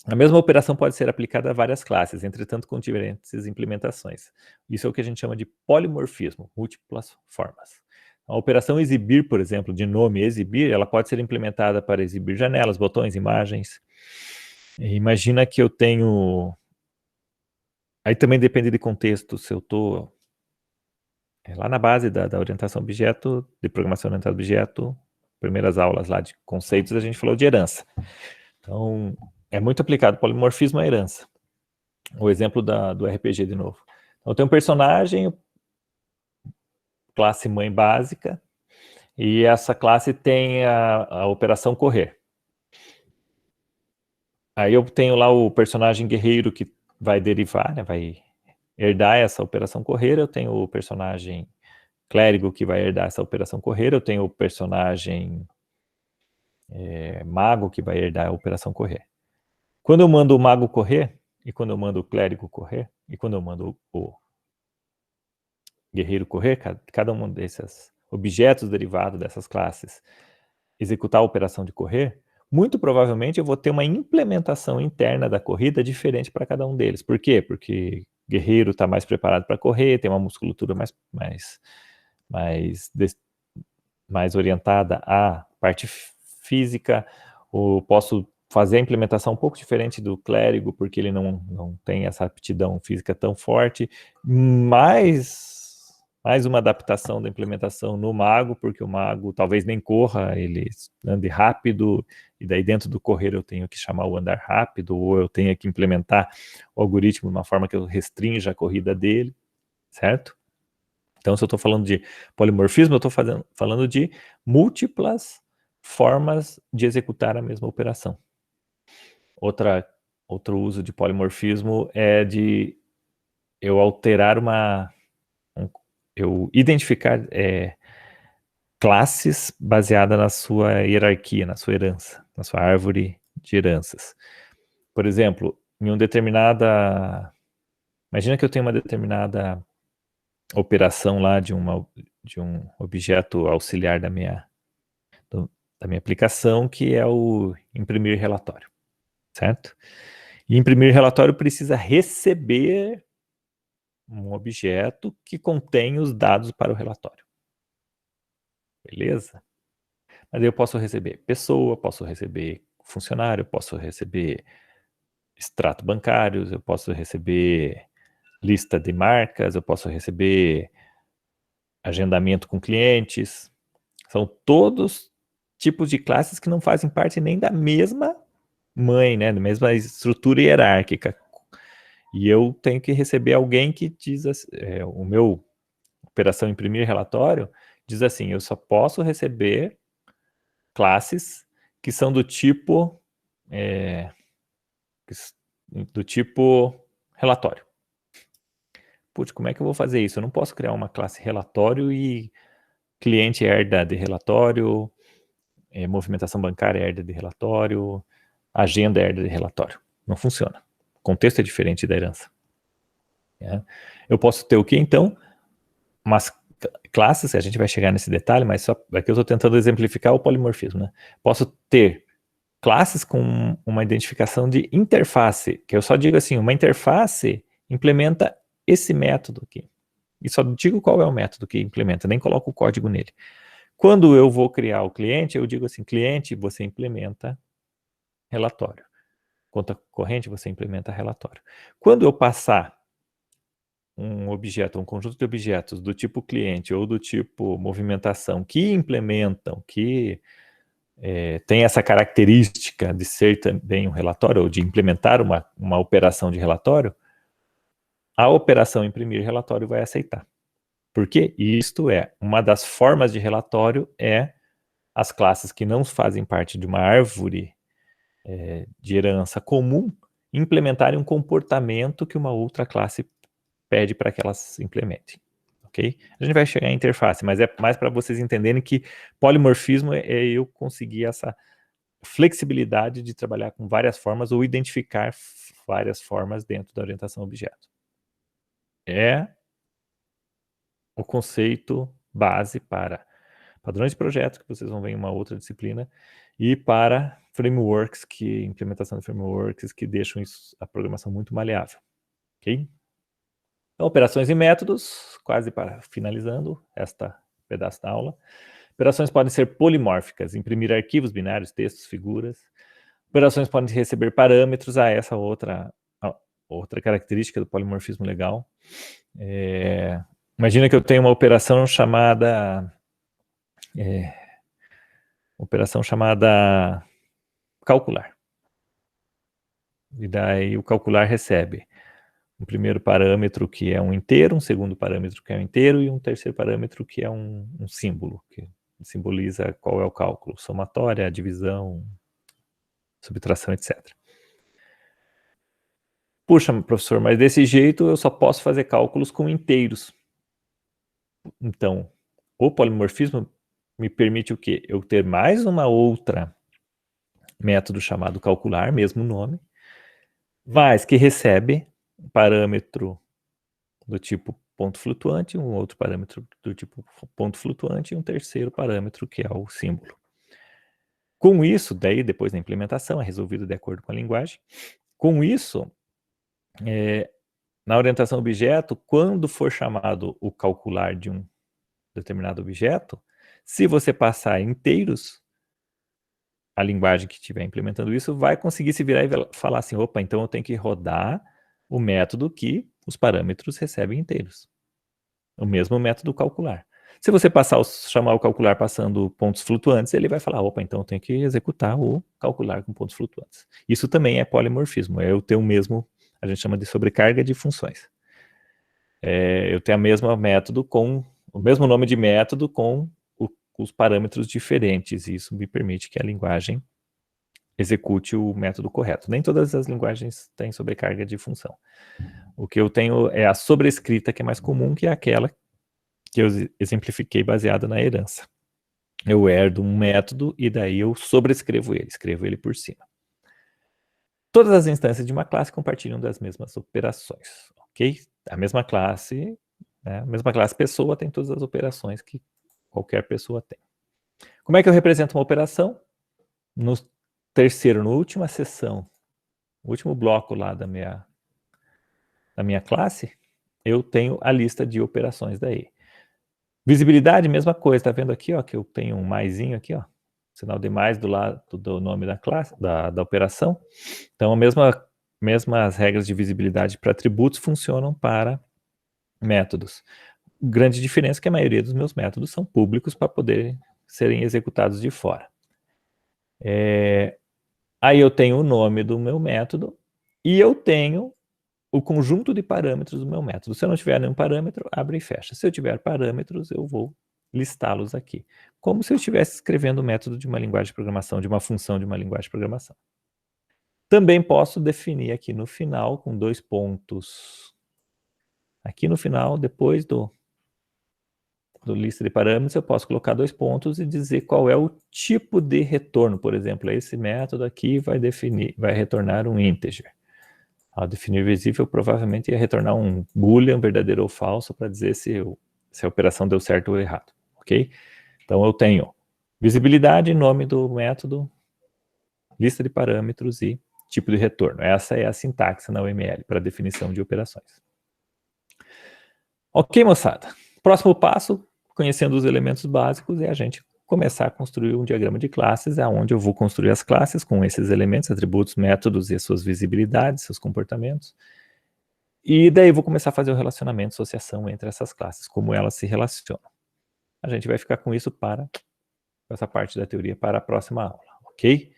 A mesma operação pode ser aplicada a várias classes, entretanto com diferentes implementações. Isso é o que a gente chama de polimorfismo, múltiplas formas. A operação exibir, por exemplo, de nome exibir, ela pode ser implementada para exibir janelas, botões, imagens. Imagina que eu tenho... Aí também depende de contexto, se eu estou lá na base da orientação a objeto, de programação orientada a objeto, primeiras aulas lá de conceitos, a gente falou de herança. Então, é muito aplicado polimorfismo à herança. O exemplo do RPG de novo. Então, tem um personagem, classe mãe básica, e essa classe tem a operação correr. Aí eu tenho lá o personagem guerreiro que vai derivar, né, vai herdar essa operação correr, eu tenho o personagem clérigo que vai herdar essa operação correr, eu tenho o personagem mago que vai herdar a operação correr. Quando eu mando o mago correr, e quando eu mando o clérigo correr, e quando eu mando o guerreiro correr, cada um desses objetos derivados dessas classes executar a operação de correr, muito provavelmente eu vou ter uma implementação interna da corrida diferente para cada um deles. Por quê? Porque guerreiro está mais preparado para correr, tem uma musculatura mais orientada à parte física, ou posso fazer a implementação um pouco diferente do clérigo, porque ele não tem essa aptidão física tão forte, mais uma adaptação da implementação no mago, porque o mago talvez nem corra, ele ande rápido, e daí dentro do correr eu tenho que chamar o andar rápido, ou eu tenho que implementar o algoritmo de uma forma que eu restrinja a corrida dele, certo? Então, se eu estou falando de polimorfismo, eu estou falando de múltiplas formas de executar a mesma operação. Outro uso de polimorfismo é de eu alterar eu identificar classes baseadas na sua hierarquia, na sua herança, na sua árvore de heranças. Por exemplo, imagina que eu tenho uma determinada operação lá de um objeto auxiliar da minha aplicação, que é o imprimir relatório, certo? E imprimir relatório precisa receber um objeto que contém os dados para o relatório. Beleza? Mas eu posso receber pessoa, posso receber funcionário, posso receber extrato bancários, eu posso receber lista de marcas, eu posso receber agendamento com clientes. São todos tipos de classes que não fazem parte nem da mesma mãe, né, da mesma estrutura hierárquica. E eu tenho que receber alguém que diz assim, o meu operação imprimir relatório diz assim, eu só posso receber classes que são do tipo relatório. Putz, como é que eu vou fazer isso? Eu não posso criar uma classe relatório e cliente herda de relatório, movimentação bancária herda de relatório, agenda herda de relatório. Não funciona. O contexto é diferente da herança. Eu posso ter o que então? Umas classes, a gente vai chegar nesse detalhe, mas só aqui eu estou tentando exemplificar o polimorfismo, né? Posso ter classes com uma identificação de interface, que eu só digo assim, uma interface implementa esse método aqui. E só digo qual é o método que implementa, nem coloco o código nele. Quando eu vou criar o cliente, eu digo assim, cliente, você implementa relatório. Conta corrente, você implementa relatório. Quando eu passar um objeto, um conjunto de objetos do tipo cliente ou do tipo movimentação que implementam, que tem essa característica de ser também um relatório ou de implementar uma operação de relatório, a operação imprimir relatório vai aceitar. Porque isto uma das formas de relatório as classes que não fazem parte de uma árvore de herança comum implementarem um comportamento que uma outra classe pede para que elas implementem. Okay? A gente vai chegar em interface, mas é mais para vocês entenderem que polimorfismo é eu conseguir essa flexibilidade de trabalhar com várias formas ou identificar várias formas dentro da orientação a objeto. É o conceito base para padrões de projeto, que vocês vão ver em uma outra disciplina, e para frameworks, implementação de frameworks que deixam a programação muito maleável. Ok? Então, operações e métodos, quase finalizando esta pedaço da aula. Operações podem ser polimórficas, imprimir arquivos binários, textos, figuras. Operações podem receber parâmetros, essa outra característica do polimorfismo legal. Imagina que eu tenho uma operação chamada calcular. E daí o calcular recebe um primeiro parâmetro que é um inteiro, um segundo parâmetro que é um inteiro e um terceiro parâmetro que é um símbolo, que simboliza qual é o cálculo, somatória, divisão, subtração, etc. Puxa, professor, mas desse jeito eu só posso fazer cálculos com inteiros. Então, o polimorfismo me permite o quê? Eu ter mais uma outra método chamado calcular, mesmo nome, mas que recebe um parâmetro do tipo ponto flutuante, um outro parâmetro do tipo ponto flutuante e um terceiro parâmetro que é o símbolo. Com isso, daí depois da implementação é resolvido de acordo com a linguagem. Com isso, na orientação objeto, quando for chamado o calcular de um determinado objeto, se você passar inteiros, a linguagem que estiver implementando isso vai conseguir se virar e falar assim, opa, então eu tenho que rodar o método que os parâmetros recebem inteiros. O mesmo método calcular. Se você chamar o calcular passando pontos flutuantes, ele vai falar, opa, então eu tenho que executar o calcular com pontos flutuantes. Isso também é polimorfismo, eu ter o mesmo, a gente chama de sobrecarga de funções. Eu tenho o mesmo nome de método com os parâmetros diferentes, e isso me permite que a linguagem execute o método correto. Nem todas as linguagens têm sobrecarga de função. O que eu tenho é a sobrescrita, que é mais comum, que é aquela que eu exemplifiquei baseada na herança. Eu herdo um método e daí eu sobrescrevo ele, escrevo ele por cima. Todas as instâncias de uma classe compartilham das mesmas operações, ok? A mesma classe pessoa tem todas as operações que qualquer pessoa tem. Como é que eu represento uma operação? Na última seção, o último bloco lá da minha classe, eu tenho a lista de operações daí. Visibilidade, mesma coisa, tá vendo aqui, ó, que eu tenho um maisinho aqui, ó, sinal de mais do lado do nome da classe, da operação. Então, mesmas regras de visibilidade para atributos funcionam para métodos. Grande diferença é que a maioria dos meus métodos são públicos para poder serem executados de fora. Aí eu tenho o nome do meu método e eu tenho o conjunto de parâmetros do meu método. Se eu não tiver nenhum parâmetro, abre e fecha. Se eu tiver parâmetros, eu vou listá-los aqui. Como se eu estivesse escrevendo o método de uma linguagem de programação, de uma função de uma linguagem de programação. Também posso definir aqui no final, com 2 pontos. Aqui no final, depois do lista de parâmetros, eu posso colocar 2 pontos e dizer qual é o tipo de retorno. Por exemplo, esse método aqui vai retornar um integer. Ao definir visível, provavelmente ia retornar um boolean, verdadeiro ou falso, para dizer se a operação deu certo ou errado, ok? Então eu tenho visibilidade, nome do método, lista de parâmetros e tipo de retorno. Essa é a sintaxe na UML para definição de operações. Ok, moçada? Próximo passo, conhecendo os elementos básicos, é a gente começar a construir um diagrama de classes, onde eu vou construir as classes com esses elementos, atributos, métodos e as suas visibilidades, seus comportamentos. E daí eu vou começar a fazer o relacionamento, associação entre essas classes, como elas se relacionam. A gente vai ficar com isso para essa parte da teoria para a próxima aula, ok?